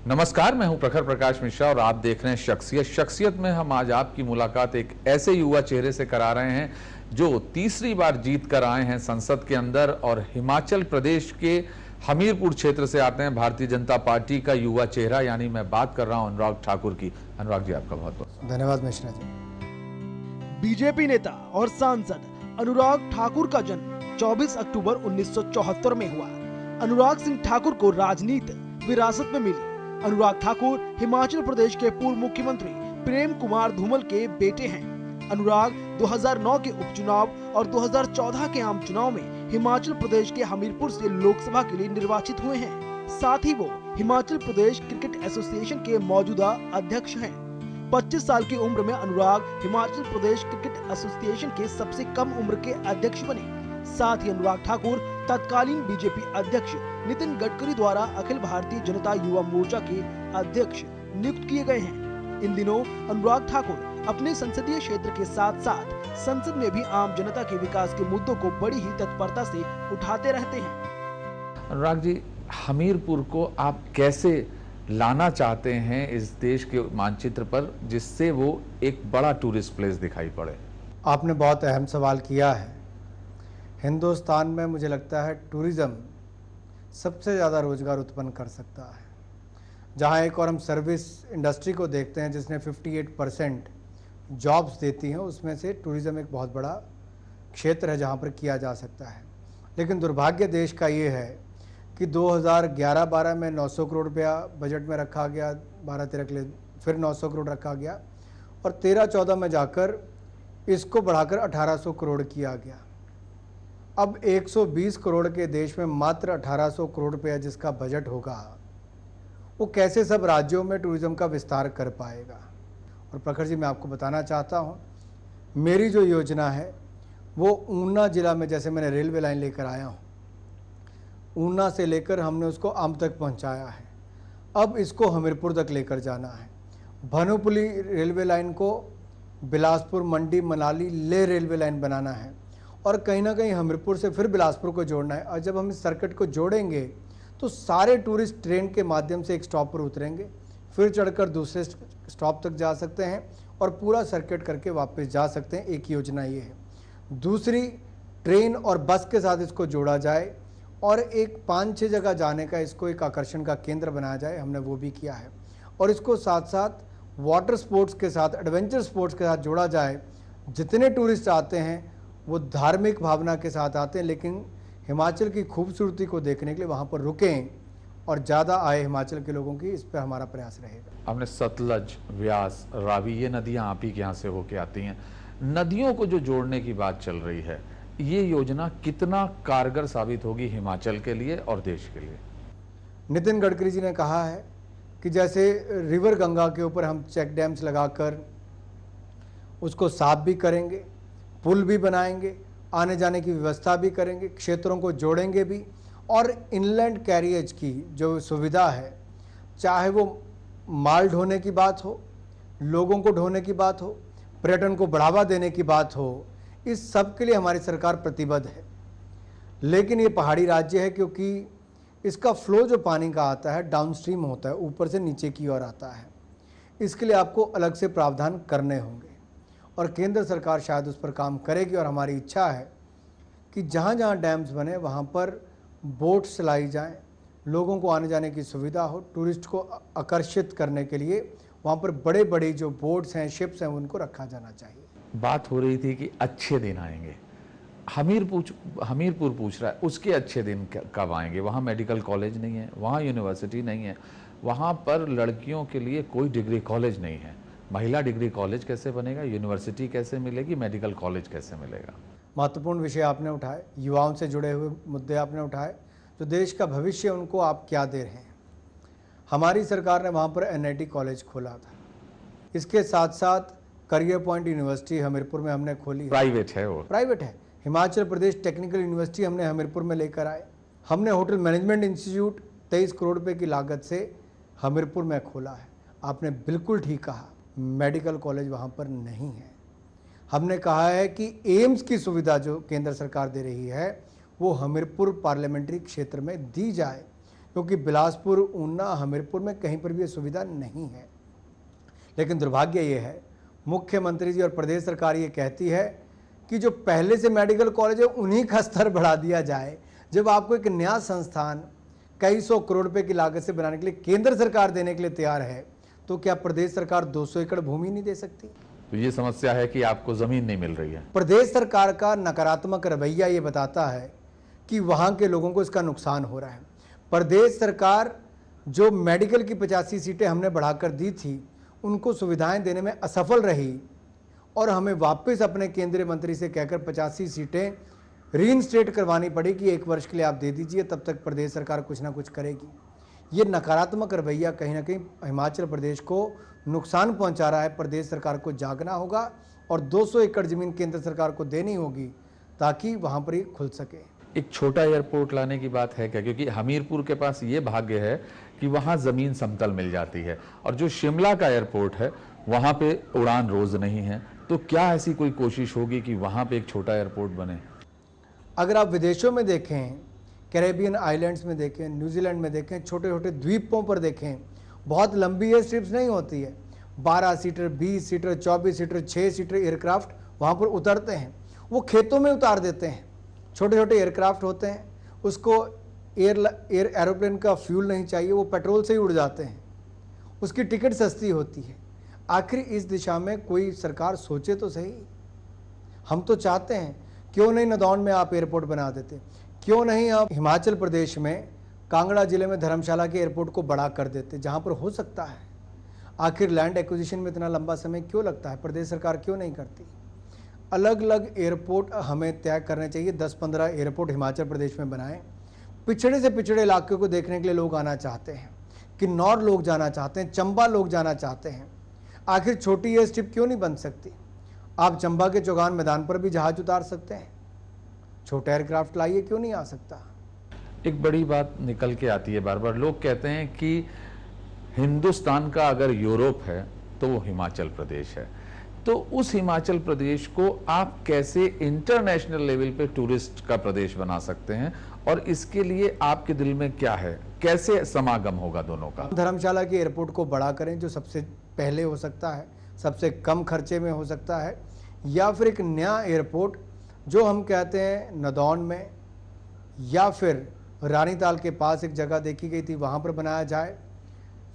नमस्कार, मैं हूं प्रखर प्रकाश मिश्रा और आप देख रहे हैं शख्सियत में हम आज आपकी मुलाकात एक ऐसे युवा चेहरे से करा रहे हैं जो तीसरी बार जीत कर आए हैं संसद के अंदर और हिमाचल प्रदेश के हमीरपुर क्षेत्र से आते हैं। भारतीय जनता पार्टी का युवा चेहरा, यानी मैं बात कर रहा हूं अनुराग ठाकुर की। अनुराग जी, आपका बहुत बहुत धन्यवाद मिश्रा जी। बीजेपी नेता और सांसद अनुराग ठाकुर का जन्म 24 अक्टूबर 1974 में हुआ। अनुराग सिंह ठाकुर को राजनीति विरासत में मिली। अनुराग ठाकुर हिमाचल प्रदेश के पूर्व मुख्यमंत्री प्रेम कुमार धूमल के बेटे हैं। अनुराग 2009 के उपचुनाव और 2014 के आम चुनाव में हिमाचल प्रदेश के हमीरपुर से लोकसभा के लिए निर्वाचित हुए हैं। साथ ही वो हिमाचल प्रदेश क्रिकेट एसोसिएशन के मौजूदा अध्यक्ष हैं। 25 साल की उम्र में अनुराग हिमाचल प्रदेश क्रिकेट एसोसिएशन के सबसे कम उम्र के अध्यक्ष बने। साथ ही अनुराग ठाकुर तत्कालीन बीजेपी अध्यक्ष नितिन गडकरी द्वारा अखिल भारतीय जनता युवा मोर्चा के अध्यक्ष नियुक्त किए गए हैं। इन दिनों अनुराग ठाकुर अपने संसदीय क्षेत्र के साथ साथ संसद में भी आम जनता के विकास के मुद्दों को बड़ी ही तत्परता से उठाते रहते हैं। अनुराग जी, हमीरपुर को आप कैसे लाना चाहते हैं इस देश के मानचित्र पर, जिससे वो एक बड़ा टूरिस्ट प्लेस दिखाई पड़े? आपने बहुत अहम सवाल किया है। हिंदुस्तान में मुझे लगता है टूरिज़्म सबसे ज़्यादा रोज़गार उत्पन्न कर सकता है। जहाँ एक और हम सर्विस इंडस्ट्री को देखते हैं जिसने 58% जॉब्स देती हैं, उसमें से टूरिज़्म एक बहुत बड़ा क्षेत्र है जहाँ पर किया जा सकता है। लेकिन दुर्भाग्य देश का ये है कि 2011-12 में 900 करोड़ रुपया बजट में रखा गया, 12-13 के लिए फिर 900 करोड़ रखा गया और 13-14 में जाकर इसको बढ़ाकर 1800 करोड़ किया गया। अब 120 करोड़ के देश में मात्र 1800 करोड़ रुपया जिसका बजट होगा, वो कैसे सब राज्यों में टूरिज़्म का विस्तार कर पाएगा? और प्रखर जी, मैं आपको बताना चाहता हूँ, मेरी जो योजना है वो ऊना ज़िला में, जैसे मैंने रेलवे लाइन लेकर आया हूँ, ऊना से लेकर हमने उसको आम तक पहुँचाया है। अब इसको हमीरपुर तक लेकर जाना है। भानुपुली रेलवे लाइन को बिलासपुर, मंडी, मनाली, लेह रेलवे लाइन बनाना है और कहीं ना कहीं हमीरपुर से फिर बिलासपुर को जोड़ना है। और जब हम इस सर्किट को जोड़ेंगे तो सारे टूरिस्ट ट्रेन के माध्यम से एक स्टॉप पर उतरेंगे, फिर चढ़कर दूसरे स्टॉप तक जा सकते हैं और पूरा सर्किट करके वापस जा सकते हैं। एक योजना ये है। दूसरी, ट्रेन और बस के साथ इसको जोड़ा जाए और एक 5-6 जगह जाने का इसको एक आकर्षण का केंद्र बनाया जाए। हमने वो भी किया है। और इसको साथ साथ वाटर स्पोर्ट्स के साथ, एडवेंचर स्पोर्ट्स के साथ जोड़ा जाए। जितने टूरिस्ट आते हैं वो धार्मिक भावना के साथ आते हैं, लेकिन हिमाचल की खूबसूरती को देखने के लिए वहाँ पर रुकें और ज़्यादा आए हिमाचल के लोगों की। इस पर हमारा प्रयास रहेगा। आपने सतलज, व्यास, रावी, ये नदियां आप ही के यहाँ से होके आती हैं। नदियों को जो जोड़ने की बात चल रही है, ये योजना कितना कारगर साबित होगी हिमाचल के लिए और देश के लिए? नितिन गडकरी जी ने कहा है कि जैसे रिवर गंगा के ऊपर हम चेक डैम्स लगाकर उसको साफ भी करेंगे, पुल भी बनाएंगे, आने जाने की व्यवस्था भी करेंगे, क्षेत्रों को जोड़ेंगे भी, और इनलैंड कैरियज की जो सुविधा है, चाहे वो माल ढोने की बात हो, लोगों को ढोने की बात हो, पर्यटन को बढ़ावा देने की बात हो, इस सब के लिए हमारी सरकार प्रतिबद्ध है। लेकिन ये पहाड़ी राज्य है, क्योंकि इसका फ्लो जो पानी का आता है डाउनस्ट्रीम होता है, ऊपर से नीचे की ओर आता है। इसके लिए आपको अलग से प्रावधान करने होंगे और केंद्र सरकार शायद उस पर काम करेगी। और हमारी इच्छा है कि जहाँ जहाँ डैम्स बने वहाँ पर बोट्स चलाई जाएं, लोगों को आने जाने की सुविधा हो, टूरिस्ट को आकर्षित करने के लिए वहाँ पर बड़े बड़े जो बोट्स हैं, शिप्स हैं, उनको रखा जाना चाहिए। बात हो रही थी कि अच्छे दिन आएंगे। हमीरपुर पूछ रहा है उसके अच्छे दिन कब आएंगे? वहाँ मेडिकल कॉलेज नहीं है, वहाँ यूनिवर्सिटी नहीं है, वहाँ पर लड़कियों के लिए कोई डिग्री कॉलेज नहीं है। महिला डिग्री कॉलेज कैसे बनेगा? यूनिवर्सिटी कैसे मिलेगी? मेडिकल कॉलेज कैसे मिलेगा? महत्वपूर्ण विषय आपने उठाए, युवाओं से जुड़े हुए मुद्दे आपने उठाए। जो देश का भविष्य है उनको आप क्या दे रहे हैं? हमारी सरकार ने वहाँ पर NIT कॉलेज खोला था। इसके साथ साथ करियर पॉइंट यूनिवर्सिटी हमीरपुर में हमने खोली। प्राइवेट है वो? प्राइवेट है। हिमाचल प्रदेश टेक्निकल यूनिवर्सिटी हमने हमीरपुर में लेकर आए। हमने होटल मैनेजमेंट इंस्टीट्यूट 23 करोड़ रुपये की लागत से हमीरपुर में खोला है। आपने बिल्कुल ठीक कहा, मेडिकल कॉलेज वहाँ पर नहीं है। हमने कहा है कि एम्स की सुविधा जो केंद्र सरकार दे रही है वो हमीरपुर पार्लियामेंट्री क्षेत्र में दी जाए, क्योंकि बिलासपुर, ऊना, हमीरपुर में कहीं पर भी ये सुविधा नहीं है। लेकिन दुर्भाग्य ये है, मुख्यमंत्री जी और प्रदेश सरकार ये कहती है कि जो पहले से मेडिकल कॉलेज है उन्हीं का स्तर बढ़ा दिया जाए। जब आपको एक नया संस्थान कई सौ करोड़ रुपए की लागत से बनाने के लिए केंद्र सरकार देने के लिए तैयार है, तो क्या प्रदेश सरकार 200 एकड़ भूमि नहीं दे सकती? तो ये समस्या है कि आपको जमीन नहीं मिल रही है। प्रदेश सरकार का नकारात्मक रवैया ये बताता है कि वहां के लोगों को इसका नुकसान हो रहा है। प्रदेश सरकार जो मेडिकल की 85 सीटें हमने बढ़ाकर दी थी, उनको सुविधाएं देने में असफल रही और हमें वापस अपने केंद्रीय मंत्री से कहकर 85 सीटें रीइंस्टेट करवानी पड़ी कि 1 वर्ष के लिए आप दे दीजिए, तब तक प्रदेश सरकार कुछ ना कुछ करेगी। ये नकारात्मक रवैया कहीं ना कहीं हिमाचल प्रदेश को नुकसान पहुंचा रहा है। प्रदेश सरकार को जागना होगा और 200 एकड़ जमीन केंद्र सरकार को देनी होगी ताकि वहां पर ही खुल सके। एक छोटा एयरपोर्ट लाने की बात है क्या? क्योंकि हमीरपुर के पास ये भाग्य है कि वहां जमीन समतल मिल जाती है, और जो शिमला का एयरपोर्ट है वहां पे उड़ान रोज नहीं है। तो क्या ऐसी कोई कोशिश होगी कि वहां पे एक छोटा एयरपोर्ट बने? अगर आप विदेशों में देखें, कैरेबियन आइलैंड्स में देखें, न्यूजीलैंड में देखें, छोटे छोटे द्वीपों पर देखें, बहुत लंबी एयर स्ट्रिप्स नहीं होती है। 12 seater, 20 seater, 24 seater, 6 seater aircraft वहाँ पर उतरते हैं। वो खेतों में उतार देते हैं। छोटे छोटे एयरक्राफ्ट होते हैं, उसको एरोप्लेन का फ्यूल नहीं चाहिए, वो पेट्रोल से ही उड़ जाते हैं। उसकी टिकट सस्ती होती है। आखिर इस दिशा में कोई सरकार सोचे तो सही। हम तो चाहते हैं, क्यों नहीं नदौन में आप एयरपोर्ट बना देते, क्यों नहीं आप हिमाचल प्रदेश में कांगड़ा जिले में धर्मशाला के एयरपोर्ट को बड़ा कर देते, जहां पर हो सकता है। आखिर लैंड एक्विजिशन में इतना लंबा समय क्यों लगता है? प्रदेश सरकार क्यों नहीं करती? अलग अलग एयरपोर्ट हमें तय करने चाहिए। 10-15 एयरपोर्ट हिमाचल प्रदेश में बनाएं। पिछड़े से पिछड़े इलाके को देखने के लिए लोग आना चाहते हैं, किन्नौर लोग जाना चाहते हैं, चंबा लोग जाना चाहते हैं। आखिर छोटी एयर स्ट्रिप क्यों नहीं बन सकती? आप चंबा के चौगान मैदान पर भी जहाज उतार सकते हैं। छोटा एयरक्राफ्ट लाइए, क्यों नहीं आ सकता? एक बड़ी बात निकल के आती है बार बार, लोग कहते हैं कि हिंदुस्तान का अगर यूरोप है तो वो हिमाचल प्रदेश है। तो उस हिमाचल प्रदेश को आप कैसे इंटरनेशनल लेवल पे टूरिस्ट का प्रदेश बना सकते हैं, और इसके लिए आपके दिल में क्या है? कैसे समागम होगा दोनों का? धर्मशाला के एयरपोर्ट को बड़ा करें, जो सबसे पहले हो सकता है, सबसे कम खर्चे में हो सकता है, या फिर एक नया एयरपोर्ट जो हम कहते हैं नदौन में या फिर रानीताल के पास एक जगह देखी गई थी वहाँ पर बनाया जाए,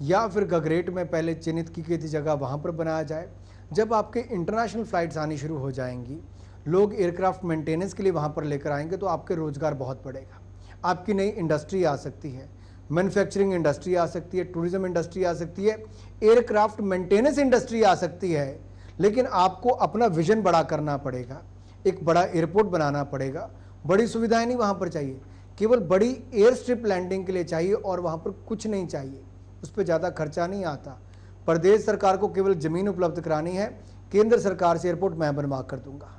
या फिर गगरेट में पहले चिन्हित की गई थी जगह वहाँ पर बनाया जाए। जब आपके इंटरनेशनल फ़्लाइट्स आनी शुरू हो जाएंगी, लोग एयरक्राफ्ट मेंटेनेंस के लिए वहाँ पर लेकर आएंगे, तो आपके रोज़गार बहुत बढ़ेगा। आपकी नई इंडस्ट्री आ सकती है, मैन्युफैक्चरिंग इंडस्ट्री आ सकती है, टूरिज्म इंडस्ट्री आ सकती है, एयरक्राफ्ट मेंटेनेंस इंडस्ट्री आ सकती है। लेकिन आपको अपना विजन बड़ा करना पड़ेगा, एक बड़ा एयरपोर्ट बनाना पड़ेगा। बड़ी सुविधाएं नहीं वहाँ पर चाहिए, केवल बड़ी एयर स्ट्रिप लैंडिंग के लिए चाहिए, और वहाँ पर कुछ नहीं चाहिए, उस पर ज़्यादा खर्चा नहीं आता। प्रदेश सरकार को केवल ज़मीन उपलब्ध करानी है, केंद्र सरकार से एयरपोर्ट मैं बनवा कर दूंगा।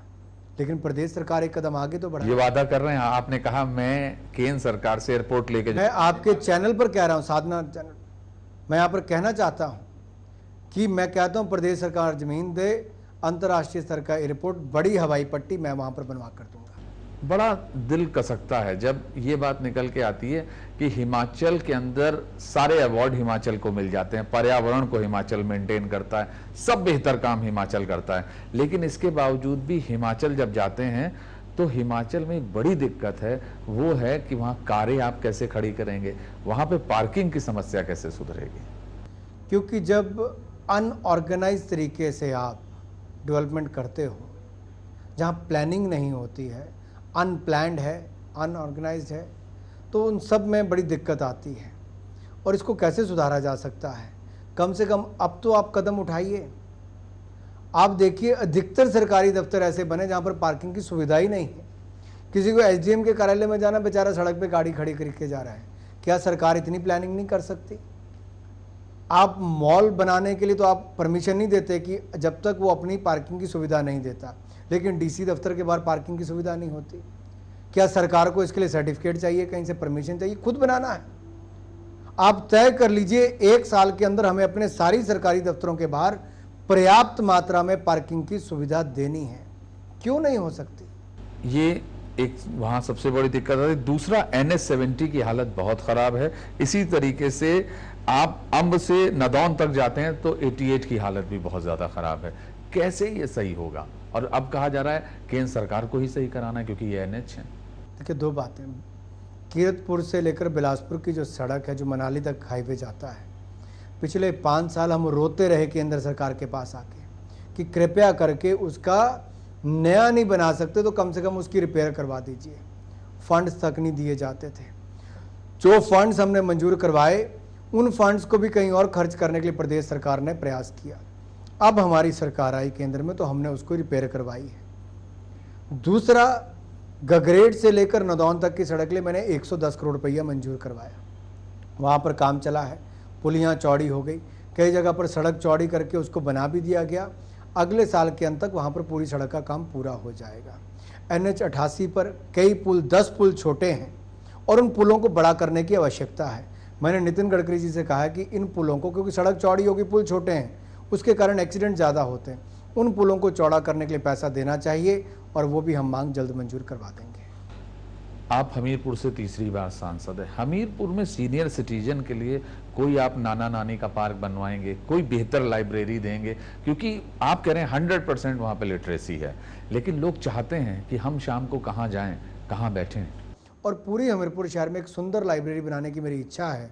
लेकिन प्रदेश सरकार एक कदम आगे तो बढ़ा। ये वादा कर रहे हैं, आपने कहा मैं केंद्र सरकार से एयरपोर्ट लेके, मैं आपके चैनल पर कह रहा हूँ, साधना चैनल, मैं यहाँ पर कहना चाहता हूँ कि मैं कहता हूँ प्रदेश सरकार जमीन दे, अंतर्राष्ट्रीय स्तर का एयरपोर्ट, बड़ी हवाई पट्टी मैं वहाँ पर बनवा कर दूंगा। बड़ा दिल कसकता है जब ये बात निकल के आती है कि हिमाचल के अंदर सारे अवार्ड हिमाचल को मिल जाते हैं, पर्यावरण को हिमाचल मेंटेन करता है, सब बेहतर काम हिमाचल करता है। लेकिन इसके बावजूद भी हिमाचल जब जाते हैं तो हिमाचल में एक बड़ी दिक्कत है, वो है कि वहाँ कारें आप कैसे खड़ी करेंगे, वहाँ पे पार्किंग की समस्या कैसे सुधरेगी? क्योंकि जब अनऑर्गेनाइज तरीके से आप डेवलपमेंट करते हो, जहाँ प्लानिंग नहीं होती है, अनप्लैंड है, अनऑर्गेनाइज्ड है, तो उन सब में बड़ी दिक्कत आती है। और इसको कैसे सुधारा जा सकता है? कम से कम अब तो आप कदम उठाइए। आप देखिए, अधिकतर सरकारी दफ्तर ऐसे बने जहाँ पर पार्किंग की सुविधा ही नहीं है। किसी को एसडीएम के कार्यालय में जाना, बेचारा सड़क पे गाड़ी खड़ी करके जा रहा है। क्या सरकार इतनी प्लानिंग नहीं कर सकती? आप मॉल बनाने के लिए तो आप परमिशन नहीं देते कि जब तक वो अपनी पार्किंग की सुविधा नहीं देता, लेकिन डीसी दफ्तर के बाहर पार्किंग की सुविधा नहीं होती। क्या सरकार को इसके लिए सर्टिफिकेट चाहिए, कहीं से परमिशन चाहिए? खुद बनाना है। आप तय कर लीजिए 1 साल के अंदर हमें अपने सारी सरकारी दफ्तरों के बाहर पर्याप्त मात्रा में पार्किंग की सुविधा देनी है। क्यों नहीं हो सकती? ये एक वहां सबसे बड़ी दिक्कत है। दूसरा, NH-70 की हालत बहुत खराब है। इसी तरीके से आप अंब से नदौन तक जाते हैं तो 88 की हालत भी बहुत ज्यादा खराब है। कैसे ये सही होगा? और अब कहा जा रहा है केंद्र सरकार को ही सही कराना है क्योंकि ये NH है। देखिए, दो बातें। कीरतपुर से लेकर बिलासपुर की जो सड़क है, जो मनाली तक हाईवे जाता है, पिछले 5 साल हम रोते रहे केंद्र सरकार के पास आके कि कृपया करके उसका नया नहीं बना सकते तो कम से कम उसकी रिपेयर करवा दीजिए। फंड्स तक नहीं दिए जाते थे। जो फंड्स हमने मंजूर करवाए, उन फंड्स को भी कहीं और खर्च करने के लिए प्रदेश सरकार ने प्रयास किया। अब हमारी सरकार आई केंद्र में तो हमने उसको रिपेयर करवाई है। दूसरा, गगरेट से लेकर नदौन तक की सड़क के लिए मैंने 110 करोड़ रुपया मंजूर करवाया। वहाँ पर काम चला है, पुलियाँ चौड़ी हो गई, कई जगह पर सड़क चौड़ी करके उसको बना भी दिया गया। अगले साल के अंत तक वहाँ पर पूरी सड़क का काम पूरा हो जाएगा। NH-88 पर कई पुल, 10 पुल छोटे हैं और उन पुलों को बड़ा करने की आवश्यकता है। मैंने नितिन गडकरी जी से कहा है कि इन पुलों को, क्योंकि सड़क चौड़ी होगी, पुल छोटे हैं, उसके कारण एक्सीडेंट ज़्यादा होते हैं, उन पुलों को चौड़ा करने के लिए पैसा देना चाहिए और वो भी हम मांग जल्द मंजूर करवा देंगे। आप हमीरपुर से तीसरी बार सांसद है। हमीरपुर में सीनियर सिटीजन के लिए कोई आप नाना नानी का पार्क बनवाएंगे, कोई बेहतर लाइब्रेरी देंगे? क्योंकि आप कह रहे हैं 100% वहाँ पे लिटरेसी है, लेकिन लोग चाहते हैं कि हम शाम को कहाँ जाएं, कहाँ बैठें। और पूरी हमीरपुर शहर में एक सुंदर लाइब्रेरी बनाने की मेरी इच्छा है,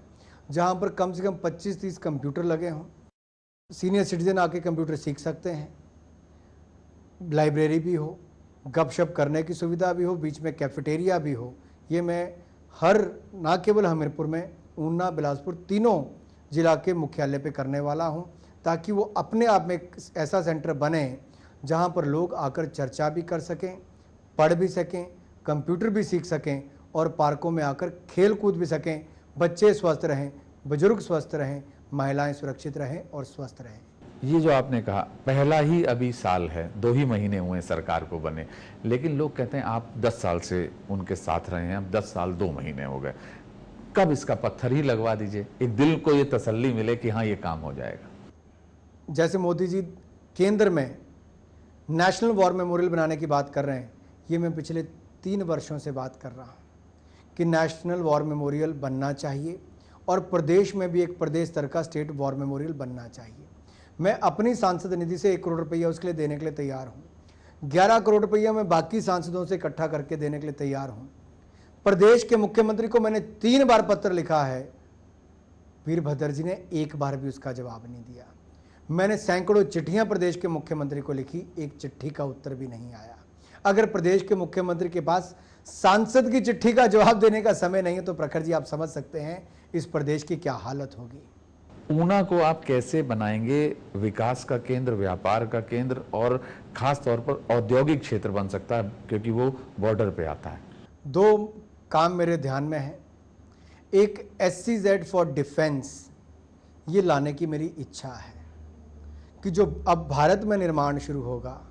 जहाँ पर कम से कम 25-30 कंप्यूटर लगे हों। सीनियर सिटीजन आके कंप्यूटर सीख सकते हैं, लाइब्रेरी भी हो, गपशप करने की सुविधा भी हो, बीच में कैफेटेरिया भी हो। ये मैं ना केवल हमीरपुर में, ऊना, बिलासपुर, तीनों जिला के मुख्यालय पे करने वाला हूँ, ताकि वो अपने आप में एक ऐसा सेंटर बने जहाँ पर लोग आकर चर्चा भी कर सकें, पढ़ भी सकें, कंप्यूटर भी सीख सकें और पार्कों में आकर खेल कूद भी सकें। बच्चे स्वस्थ रहें, बुजुर्ग स्वस्थ रहें, महिलाएं सुरक्षित रहें और स्वस्थ रहें। ये जो आपने कहा, पहला ही अभी साल है, 2 ही महीने हुए सरकार को बने, लेकिन लोग कहते हैं आप 10 साल से उनके साथ रहे हैं, अब 10 साल 2 महीने हो गए। कब इसका पत्थर ही लगवा दीजिए, एक दिल को ये तसल्ली मिले कि हाँ ये काम हो जाएगा। जैसे मोदी जी केंद्र में नेशनल वॉर मेमोरियल बनाने की बात कर रहे हैं, ये मैं पिछले 3 वर्षों से बात कर रहा हूँ कि नेशनल वॉर मेमोरियल बनना चाहिए और प्रदेश में भी एक प्रदेश स्तर का स्टेट वॉर मेमोरियल बनना चाहिए। मैं अपनी सांसद निधि से 1 करोड़ रुपया उसके लिए देने के लिए तैयार हूँ। 11 करोड़ रुपया मैं बाकी सांसदों से इकट्ठा करके देने के लिए तैयार हूँ। प्रदेश के मुख्यमंत्री को मैंने 3 बार पत्र लिखा है, वीरभद्र जी ने 1 बार भी उसका जवाब नहीं दिया। मैंने सैकड़ों चिट्ठियां प्रदेश के मुख्यमंत्री को लिखी, एक चिट्ठी का उत्तर भी नहीं आया। अगर प्रदेश के मुख्यमंत्री के पास सांसद की चिट्ठी का जवाब देने का समय नहीं है तो प्रखर जी आप समझ सकते हैं इस प्रदेश की क्या हालत होगी। ऊना को आप कैसे बनाएंगे विकास का केंद्र, व्यापार का केंद्र और खास तौर पर औद्योगिक क्षेत्र बन सकता है क्योंकि वो बॉर्डर पे आता है? 2 काम मेरे ध्यान में है। एक SEZ फॉर डिफेंस, ये लाने की मेरी इच्छा है कि जो अब भारत में निर्माण शुरू होगा,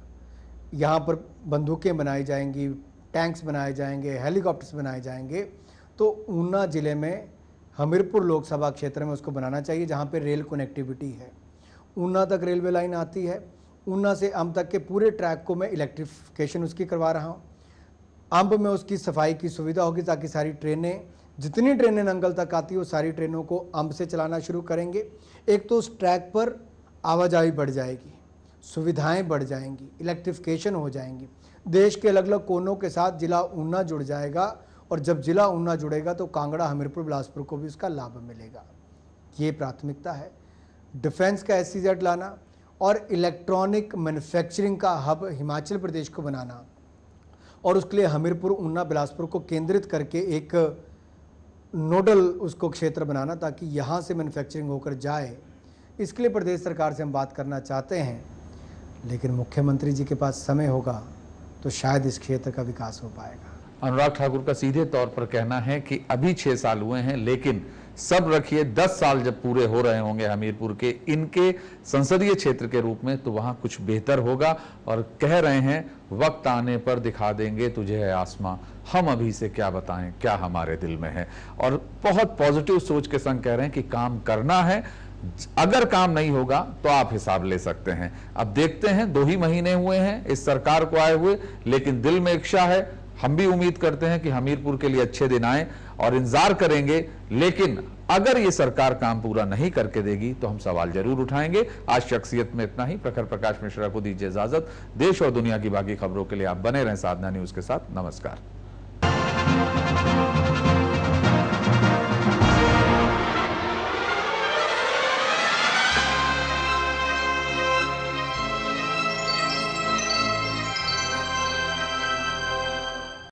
यहाँ पर बंदूकें बनाई जाएंगी, टैंक्स बनाए जाएंगे, हेलीकॉप्टर्स बनाए जाएंगे, तो ऊना ज़िले में हमीरपुर लोकसभा क्षेत्र में उसको बनाना चाहिए जहाँ पे रेल कनेक्टिविटी है। ऊना तक रेलवे लाइन आती है, ऊना से अंब तक के पूरे ट्रैक को मैं इलेक्ट्रिफिकेशन उसकी करवा रहा हूँ। अंब में उसकी सफाई की सुविधा होगी ताकि सारी ट्रेनें, जितनी ट्रेनें नंगल तक आती है वो सारी ट्रेनों को अंब से चलाना शुरू करेंगे। एक तो उस ट्रैक पर आवाजाही बढ़ जाएगी, सुविधाएं बढ़ जाएंगी, इलेक्ट्रिफिकेशन हो जाएंगी, देश के अलग अलग कोनों के साथ जिला ऊना जुड़ जाएगा और जब जिला ऊना जुड़ेगा तो कांगड़ा, हमीरपुर, बिलासपुर को भी उसका लाभ मिलेगा। ये प्राथमिकता है, डिफेंस का SEZ लाना और इलेक्ट्रॉनिक मैन्युफैक्चरिंग का हब हिमाचल प्रदेश को बनाना और उसके लिए हमीरपुर, ऊना, बिलासपुर को केंद्रित करके एक नोडल उसको क्षेत्र बनाना ताकि यहाँ से मैन्युफैक्चरिंग होकर जाए। इसके लिए प्रदेश सरकार से हम बात करना चाहते हैं, लेकिन मुख्यमंत्री जी के पास समय होगा तो शायद इस क्षेत्र का विकास हो पाएगा। अनुराग ठाकुर का सीधे तौर पर कहना है कि अभी 6 साल हुए हैं, लेकिन सब रखिए 10 साल जब पूरे हो रहे होंगे हमीरपुर के इनके संसदीय क्षेत्र के रूप में तो वहां कुछ बेहतर होगा। और कह रहे हैं वक्त आने पर दिखा देंगे तुझे है आसमां, हम अभी से क्या बताएं क्या हमारे दिल में है। और बहुत पॉजिटिव सोच के संग कह रहे हैं कि काम करना है, अगर काम नहीं होगा तो आप हिसाब ले सकते हैं। अब देखते हैं, 2 ही महीने हुए हैं इस सरकार को आए हुए, लेकिन दिल में इच्छा है हम भी उम्मीद करते हैं कि हमीरपुर के लिए अच्छे दिन आए और इंतजार करेंगे, लेकिन अगर ये सरकार काम पूरा नहीं करके देगी तो हम सवाल जरूर उठाएंगे। आज शख्सियत में इतना ही। प्रखर प्रकाश मिश्रा को दीजिए इजाजत। देश और दुनिया की बाकी खबरों के लिए आप बने रहें साधना न्यूज के साथ। नमस्कार।